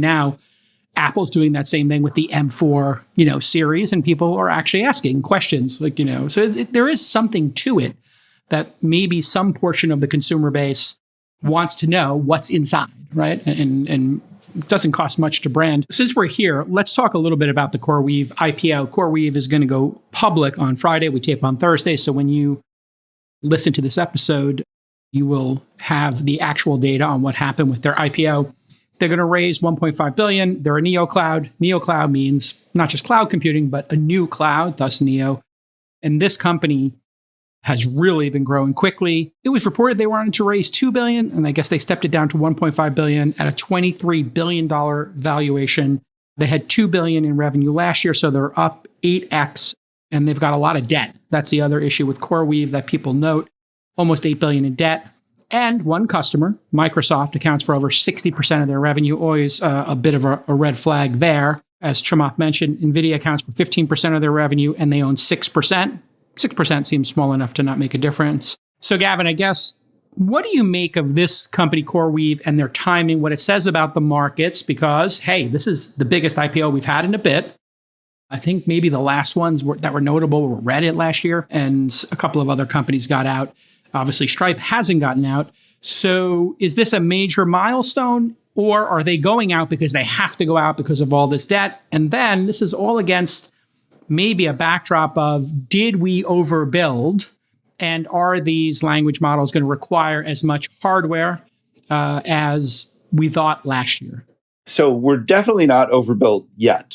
Now, Apple's doing that same thing with the M4, series, and people are actually asking questions so there is something to it that maybe some portion of the consumer base wants to know what's inside, right? And it doesn't cost much to brand. Since we're here, let's talk a little bit about the CoreWeave IPO. CoreWeave is going to go public on Friday. We tape on Thursday. So when you listen to this episode, you will have the actual data on what happened with their IPO. They're going to raise $1.5 billion. They're a neo cloud. Neo cloud means not just cloud computing, but a new cloud, thus neo. And this company has really been growing quickly. It was reported they wanted to raise $2 billion, and I guess they stepped it down to $1.5 billion at a $23 billion valuation. They had $2 billion in revenue last year, so they're up 8x, and they've got a lot of debt. That's the other issue with CoreWeave that people note. Almost $8 billion in debt. And one customer, Microsoft, accounts for over 60% of their revenue. Always a bit of a red flag there. As Chamath mentioned, NVIDIA accounts for 15% of their revenue, and they own 6%. 6% seems small enough to not make a difference. So Gavin, I guess, what do you make of this company, CoreWeave, and their timing, what it says about the markets? Because, hey, this is the biggest IPO we've had in a bit. I think maybe the last ones that were notable were Reddit last year, and a couple of other companies got out. Obviously, Stripe hasn't gotten out. So is this a major milestone, or are they going out because they have to go out because of all this debt? And then this is all against maybe a backdrop of, did we overbuild? And are these language models going to require as much hardware as we thought last year? So we're definitely not overbuilt yet.